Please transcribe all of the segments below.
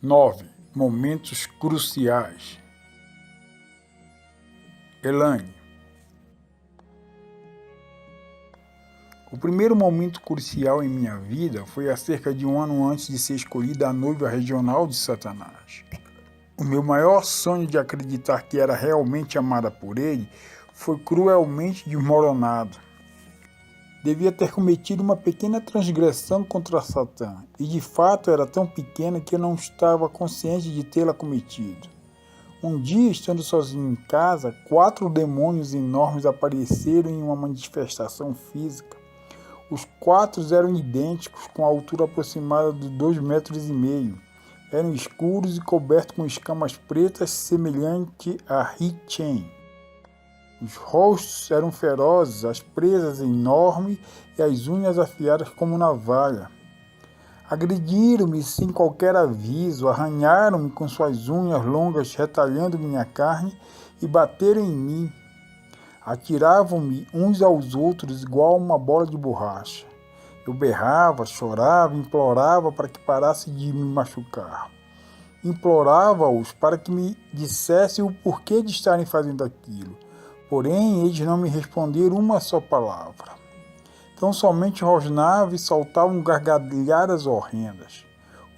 9. Momentos cruciais. Elaine. O primeiro momento crucial em minha vida foi há cerca de um ano antes de ser escolhida a noiva regional de Satanás. O meu maior sonho de acreditar que era realmente amada por ele foi cruelmente desmoronado. Devia ter cometido uma pequena transgressão contra Satã, e de fato era tão pequena que eu não estava consciente de tê-la cometido. Um dia, estando sozinho em casa, 4 demônios enormes apareceram em uma manifestação física. Os 4 eram idênticos, com a altura aproximada de 2,5 metros. Eram escuros e cobertos com escamas pretas, semelhante a He-Chan. Os rostos eram ferozes, as presas enormes e as unhas afiadas como navalha. Agrediram-me sem qualquer aviso, arranharam-me com suas unhas longas, retalhando minha carne, e bateram em mim. Atiravam-me uns aos outros igual a uma bola de borracha. Eu berrava, chorava, implorava para que parasse de me machucar. Implorava-os para que me dissessem o porquê de estarem fazendo aquilo. Porém, eles não me responderam uma só palavra. Então somente rosnavam e soltavam gargalhadas horrendas.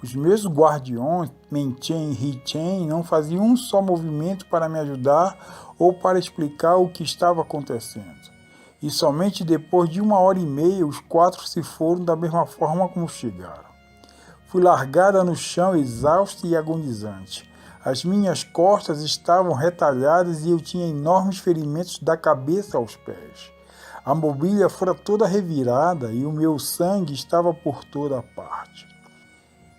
Os meus guardiões, Men-Chen e He-Chen, não faziam um só movimento para me ajudar ou para explicar o que estava acontecendo. E somente depois de 1h30 os 4 se foram da mesma forma como chegaram. Fui largada no chão, exausta e agonizante. As minhas costas estavam retalhadas e eu tinha enormes ferimentos da cabeça aos pés. A mobília fora toda revirada e o meu sangue estava por toda parte.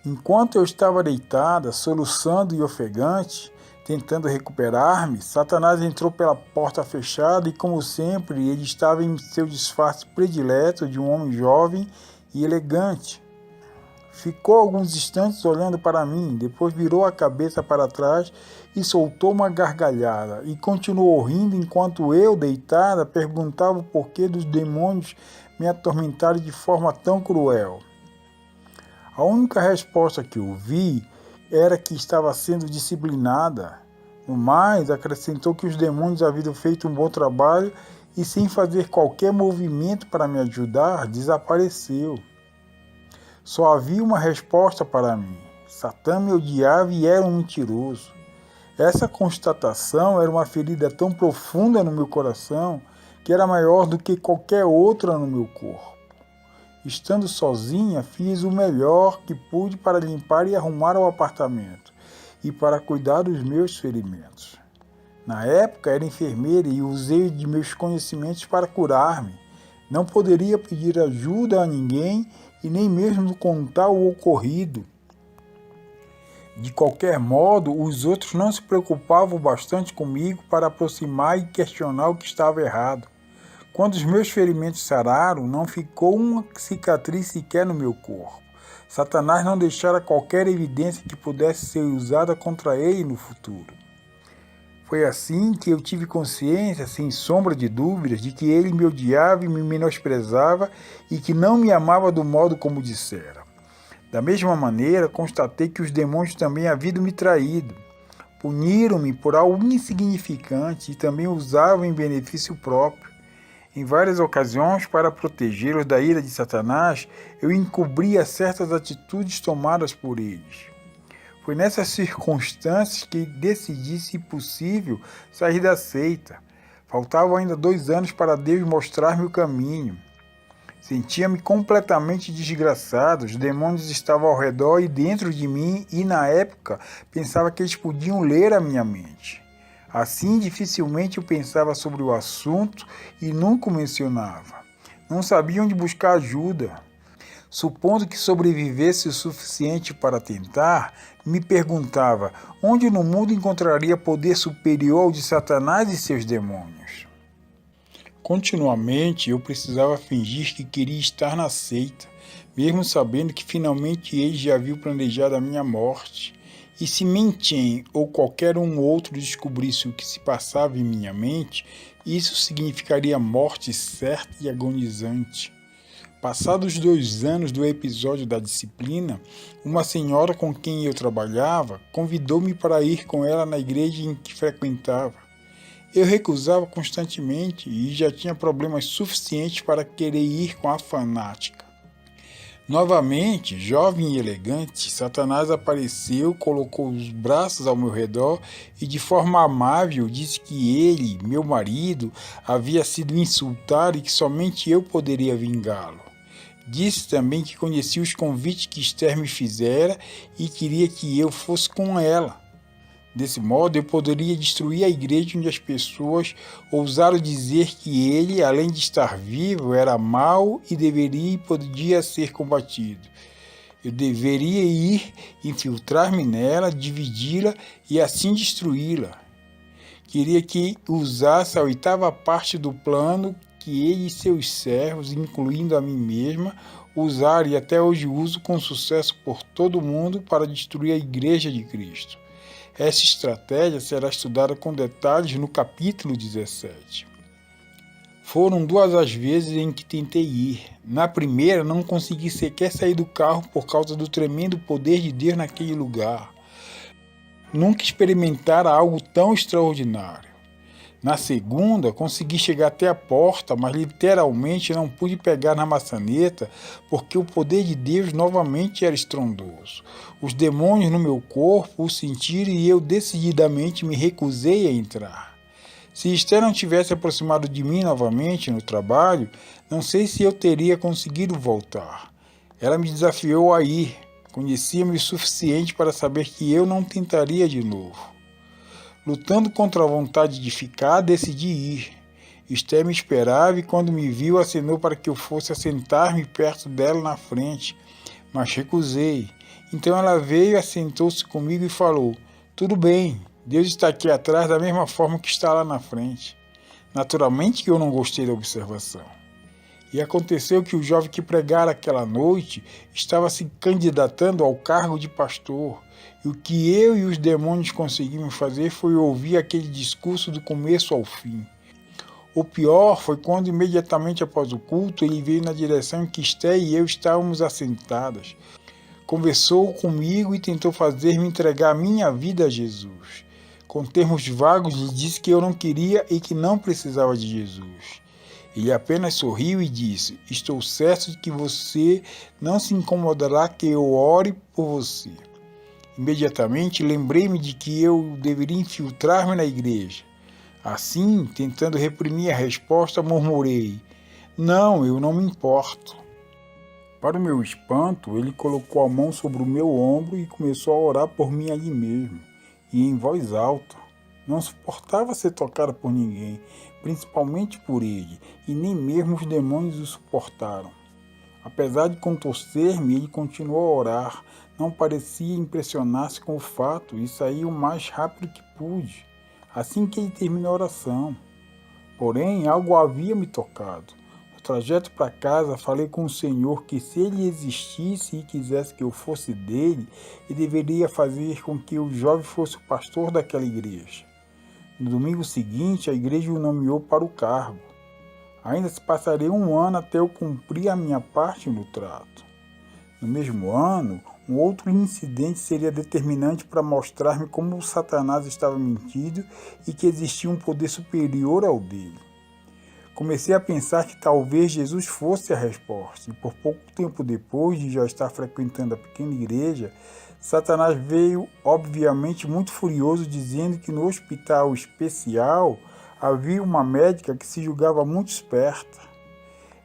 Enquanto eu estava deitada, soluçando e ofegante, tentando recuperar-me, Satanás entrou pela porta fechada e, como sempre, ele estava em seu disfarce predileto de um homem jovem e elegante. Ficou alguns instantes olhando para mim, depois virou a cabeça para trás e soltou uma gargalhada, e continuou rindo enquanto eu, deitada, perguntava o porquê dos demônios me atormentarem de forma tão cruel. A única resposta que ouvi era que estava sendo disciplinada. No mais, acrescentou que os demônios haviam feito um bom trabalho e, sem fazer qualquer movimento para me ajudar, desapareceu. Só havia uma resposta para mim. Satã me odiava e era um mentiroso. Essa constatação era uma ferida tão profunda no meu coração que era maior do que qualquer outra no meu corpo. Estando sozinha, fiz o melhor que pude para limpar e arrumar o apartamento e para cuidar dos meus ferimentos. Na época era enfermeira e usei de meus conhecimentos para curar-me. Não poderia pedir ajuda a ninguém e nem mesmo contar o ocorrido. De qualquer modo, os outros não se preocupavam bastante comigo para aproximar e questionar o que estava errado. Quando os meus ferimentos sararam, não ficou uma cicatriz sequer no meu corpo. Satanás não deixara qualquer evidência que pudesse ser usada contra ele no futuro. Foi assim que eu tive consciência, sem sombra de dúvidas, de que ele me odiava e me menosprezava e que não me amava do modo como dissera. Da mesma maneira, constatei que os demônios também haviam me traído. Puniram-me por algo insignificante e também usavam em benefício próprio. Em várias ocasiões, para protegê-los da ira de Satanás, eu encobria certas atitudes tomadas por eles. Foi nessas circunstâncias que decidi, se possível, sair da seita. Faltavam ainda 2 anos para Deus mostrar-me o caminho. Sentia-me completamente desgraçado, os demônios estavam ao redor e dentro de mim e, na época, pensava que eles podiam ler a minha mente. Assim, dificilmente eu pensava sobre o assunto e nunca o mencionava. Não sabia onde buscar ajuda. Supondo que sobrevivesse o suficiente para tentar, me perguntava onde no mundo encontraria poder superior ao de Satanás e seus demônios. Continuamente eu precisava fingir que queria estar na seita, mesmo sabendo que finalmente eles já haviam planejado a minha morte. E se Men-Chen ou qualquer um outro descobrisse o que se passava em minha mente, isso significaria morte certa e agonizante. Passados 2 anos do episódio da disciplina, uma senhora com quem eu trabalhava convidou-me para ir com ela na igreja em que frequentava. Eu recusava constantemente e já tinha problemas suficientes para querer ir com a fanática. Novamente, jovem e elegante, Satanás apareceu, colocou os braços ao meu redor e de forma amável disse que ele, meu marido, havia sido insultado e que somente eu poderia vingá-lo. Disse também que conhecia os convites que Esther me fizera e queria que eu fosse com ela. Desse modo, eu poderia destruir a igreja onde as pessoas ousaram dizer que ele, além de estar vivo, era mau e deveria e podia ser combatido. Eu deveria ir, infiltrar-me nela, dividi-la e assim destruí-la. Queria que usasse a 8ª parte do plano que ele e seus servos, incluindo a mim mesma, usaram e até hoje uso com sucesso por todo o mundo para destruir a Igreja de Cristo. Essa estratégia será estudada com detalhes no capítulo 17. Foram 2 as vezes em que tentei ir. Na primeira, não consegui sequer sair do carro por causa do tremendo poder de Deus naquele lugar. Nunca experimentara algo tão extraordinário. Na segunda, consegui chegar até a porta, mas literalmente não pude pegar na maçaneta porque o poder de Deus novamente era estrondoso. Os demônios no meu corpo o sentiram e eu decididamente me recusei a entrar. Se Esther não tivesse aproximado de mim novamente no trabalho, não sei se eu teria conseguido voltar. Ela me desafiou a ir. Conhecia-me o suficiente para saber que eu não tentaria de novo. Lutando contra a vontade de ficar, decidi ir. Esther me esperava e quando me viu acenou para que eu fosse assentar-me perto dela na frente, mas recusei. Então ela veio, assentou-se comigo e falou: "Tudo bem, Deus está aqui atrás da mesma forma que está lá na frente." Naturalmente que eu não gostei da observação. E aconteceu que o jovem que pregara aquela noite estava se candidatando ao cargo de pastor. E o que eu e os demônios conseguimos fazer foi ouvir aquele discurso do começo ao fim. O pior foi quando, imediatamente após o culto, ele veio na direção em que Esther e eu estávamos assentadas. Conversou comigo e tentou fazer-me entregar a minha vida a Jesus. Com termos vagos, lhe disse que eu não queria e que não precisava de Jesus. Ele apenas sorriu e disse: "Estou certo de que você não se incomodará que eu ore por você." Imediatamente lembrei-me de que eu deveria infiltrar-me na igreja. Assim, tentando reprimir a resposta, murmurei: "Não, eu não me importo." Para o meu espanto, ele colocou a mão sobre o meu ombro e começou a orar por mim ali mesmo, e em voz alta. Não suportava ser tocado por ninguém, principalmente por ele, e nem mesmo os demônios o suportaram. Apesar de contorcer-me, ele continuou a orar. Não parecia impressionar-se com o fato e saiu o mais rápido que pude, assim que ele terminou a oração. Porém, algo havia me tocado. No trajeto para casa, falei com o Senhor que se ele existisse e quisesse que eu fosse dele, ele deveria fazer com que o jovem fosse o pastor daquela igreja. No domingo seguinte, a igreja o nomeou para o cargo. Ainda se passaria 1 ano até eu cumprir a minha parte no trato. No mesmo ano, um outro incidente seria determinante para mostrar-me como o Satanás estava mentindo e que existia um poder superior ao dele. Comecei a pensar que talvez Jesus fosse a resposta, e por pouco tempo depois de já estar frequentando a pequena igreja, Satanás veio, obviamente muito furioso, dizendo que no hospital especial havia uma médica que se julgava muito esperta.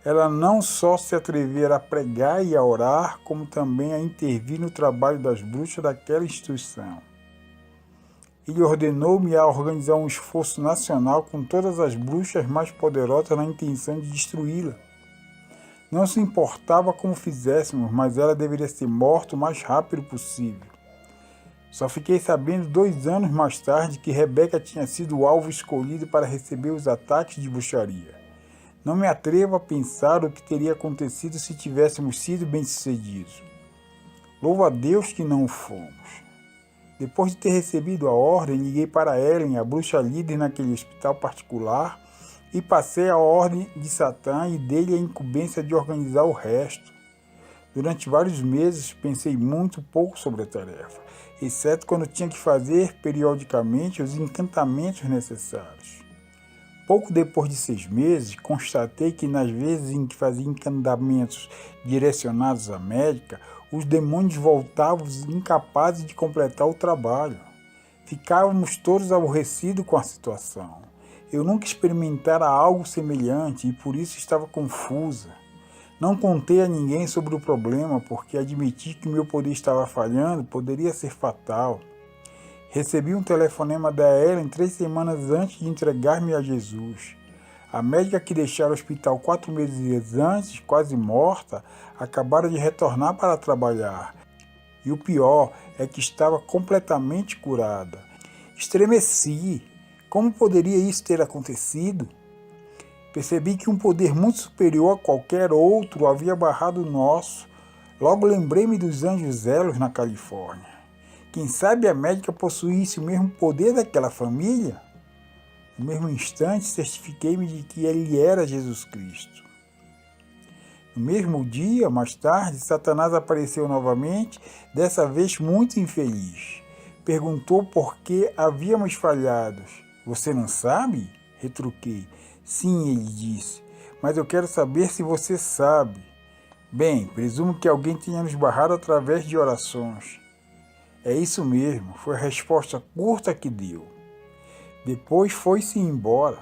Ela não só se atrevera a pregar e a orar, como também a intervir no trabalho das bruxas daquela instituição. Ele ordenou-me a organizar um esforço nacional com todas as bruxas mais poderosas na intenção de destruí-la. Não se importava como fizéssemos, mas ela deveria ser morta o mais rápido possível. Só fiquei sabendo 2 anos mais tarde que Rebeca tinha sido o alvo escolhido para receber os ataques de bruxaria. Não me atrevo a pensar o que teria acontecido se tivéssemos sido bem-sucedidos. Louvo a Deus que não o fomos. Depois de ter recebido a ordem, liguei para Ellen, a bruxa líder naquele hospital particular, e passei a ordem de Satã e dei-lhe a incumbência de organizar o resto. Durante vários meses pensei muito pouco sobre a tarefa, exceto quando tinha que fazer periodicamente os encantamentos necessários. Pouco depois de 6 meses, constatei que nas vezes em que fazia encantamentos direcionados à médica, os demônios voltavam incapazes de completar o trabalho. Ficávamos todos aborrecidos com a situação. Eu nunca experimentara algo semelhante e por isso estava confusa. Não contei a ninguém sobre o problema porque admiti que meu poder estava falhando poderia ser fatal. Recebi um telefonema da Ellen 3 semanas antes de entregar-me a Jesus. A médica que deixara o hospital 4 meses antes, quase morta, acabara de retornar para trabalhar. E o pior é que estava completamente curada. Estremeci. Como poderia isso ter acontecido? Percebi que um poder muito superior a qualquer outro havia barrado o nosso. Logo lembrei-me dos anjos zelos na Califórnia. Quem sabe a médica possuísse o mesmo poder daquela família? No mesmo instante, certifiquei-me de que ele era Jesus Cristo. No mesmo dia, mais tarde, Satanás apareceu novamente, dessa vez muito infeliz. Perguntou por que havíamos falhado. Você não sabe? Retruquei. Sim, ele disse, mas eu quero saber se você sabe. Bem, presumo que alguém tenha nos barrado através de orações. É isso mesmo, foi a resposta curta que deu. Depois foi-se embora.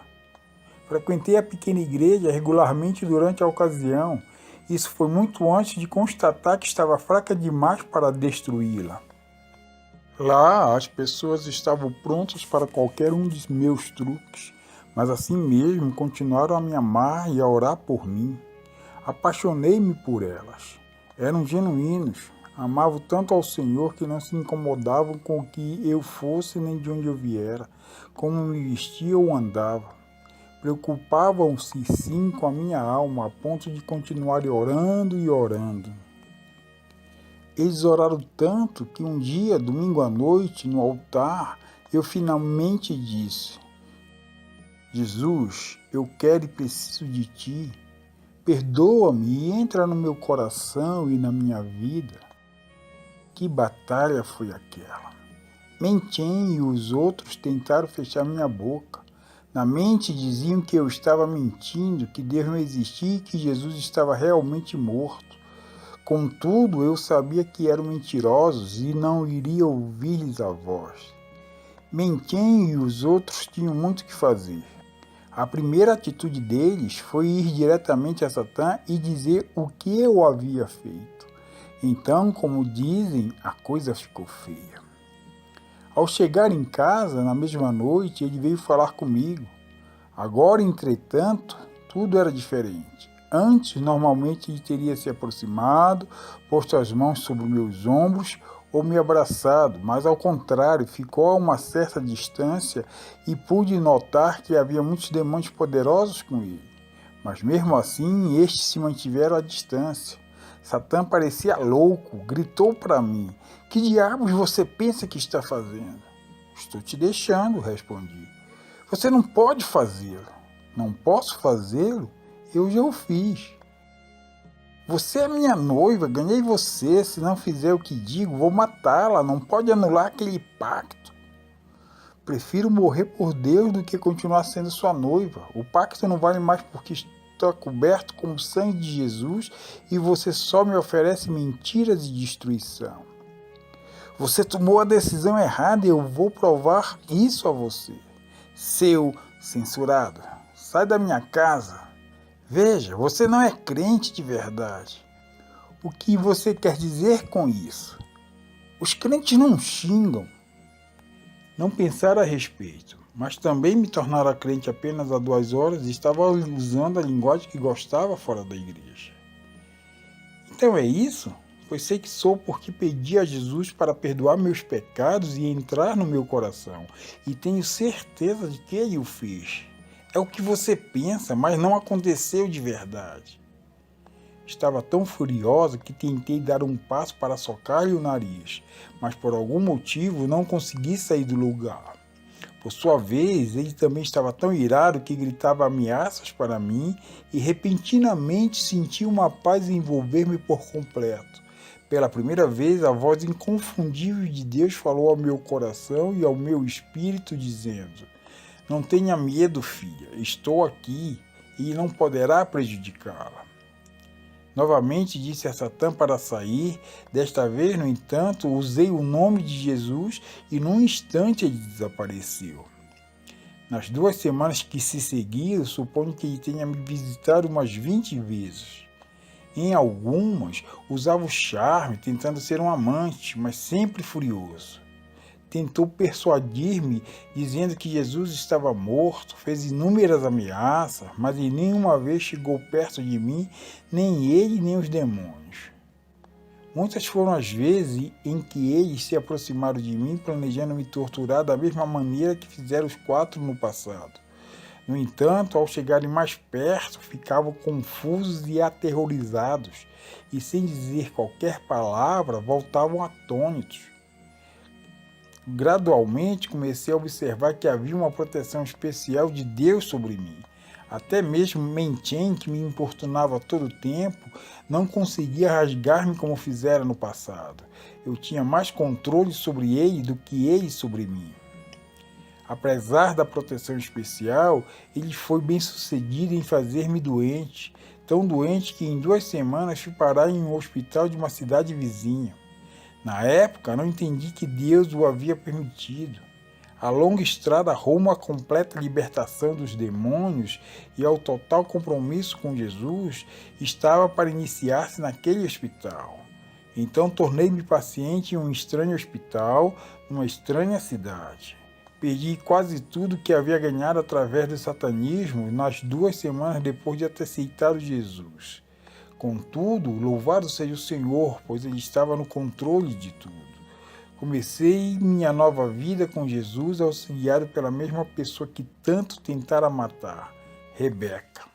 Frequentei a pequena igreja regularmente durante a ocasião. Isso foi muito antes de constatar que estava fraca demais para destruí-la. Lá, as pessoas estavam prontas para qualquer um de meus truques, mas assim mesmo continuaram a me amar e a orar por mim. Apaixonei-me por elas. Eram genuínos, amavam tanto ao Senhor que não se incomodavam com o que eu fosse nem de onde eu viera, como me vestia ou andava. Preocupavam-se sim com a minha alma, a ponto de continuar orando e orando. Eles oraram tanto que um dia, domingo à noite, no altar, eu finalmente disse: Jesus, eu quero e preciso de Ti. Perdoa-me e entra no meu coração e na minha vida. Que batalha foi aquela? Mentem e os outros tentaram fechar minha boca. Na mente diziam que eu estava mentindo, que Deus não existia e que Jesus estava realmente morto. Contudo, eu sabia que eram mentirosos e não iria ouvir-lhes a voz. Mentem e os outros tinham muito que fazer. A primeira atitude deles foi ir diretamente a Satã e dizer o que eu havia feito. Então, como dizem, a coisa ficou feia. Ao chegar em casa, na mesma noite, ele veio falar comigo. Agora, entretanto, tudo era diferente. Antes, normalmente, ele teria se aproximado, posto as mãos sobre meus ombros ou me abraçado, mas ao contrário, ficou a uma certa distância e pude notar que havia muitos demônios poderosos com ele. Mas mesmo assim, estes se mantiveram à distância. Satã parecia louco, gritou para mim: que diabos você pensa que está fazendo? Estou te deixando, respondi. Você não pode fazê-lo. Não posso fazê-lo? Eu já o fiz. Você é minha noiva, ganhei você. Se não fizer o que digo, vou matá-la. Não pode anular aquele pacto. Prefiro morrer por Deus do que continuar sendo sua noiva. O pacto não vale mais porque está coberto com o sangue de Jesus e você só me oferece mentiras e destruição. Você tomou a decisão errada e eu vou provar isso a você. Seu censurado, sai da minha casa. Veja, você não é crente de verdade. O que você quer dizer com isso? Os crentes não xingam. Não pensaram a respeito, mas também me tornara crente apenas há 2 horas e estava usando a linguagem que gostava fora da igreja. Então é isso? Pois sei que sou porque pedi a Jesus para perdoar meus pecados e entrar no meu coração, e tenho certeza de que Ele o fez. É o que você pensa, mas não aconteceu de verdade. Estava tão furiosa que tentei dar um passo para socar-lhe o nariz, mas por algum motivo não consegui sair do lugar. Por sua vez, ele também estava tão irado que gritava ameaças para mim e repentinamente senti uma paz envolver-me por completo. Pela primeira vez, a voz inconfundível de Deus falou ao meu coração e ao meu espírito, dizendo: "Não tenha medo, filha, estou aqui e não poderá prejudicá-la." Novamente disse a Satã para sair. Desta vez, no entanto, usei o nome de Jesus e num instante ele desapareceu. Nas 2 semanas que se seguiram, suponho que ele tenha me visitado umas 20 vezes. Em algumas, usava o charme, tentando ser um amante, mas sempre furioso. Tentou persuadir-me, dizendo que Jesus estava morto, fez inúmeras ameaças, mas em nenhuma vez chegou perto de mim, nem ele nem os demônios. Muitas foram as vezes em que eles se aproximaram de mim, planejando me torturar da mesma maneira que fizeram os 4 no passado. No entanto, ao chegarem mais perto, ficavam confusos e aterrorizados, e sem dizer qualquer palavra, voltavam atônitos. Gradualmente comecei a observar que havia uma proteção especial de Deus sobre mim. Até mesmo Menchen, que me importunava a todo tempo, não conseguia rasgar-me como fizera no passado. Eu tinha mais controle sobre ele do que ele sobre mim. Apesar da proteção especial, ele foi bem sucedido em fazer-me doente, tão doente que em 2 semanas fui parar em um hospital de uma cidade vizinha. Na época, não entendi que Deus o havia permitido. A longa estrada rumo à completa libertação dos demônios e ao total compromisso com Jesus estava para iniciar-se naquele hospital. Então tornei-me paciente em um estranho hospital, numa estranha cidade. Perdi quase tudo que havia ganhado através do satanismo nas 2 semanas depois de ter aceitado Jesus. Contudo, louvado seja o Senhor, pois Ele estava no controle de tudo. Comecei minha nova vida com Jesus, auxiliado pela mesma pessoa que tanto tentara matar, Rebeca.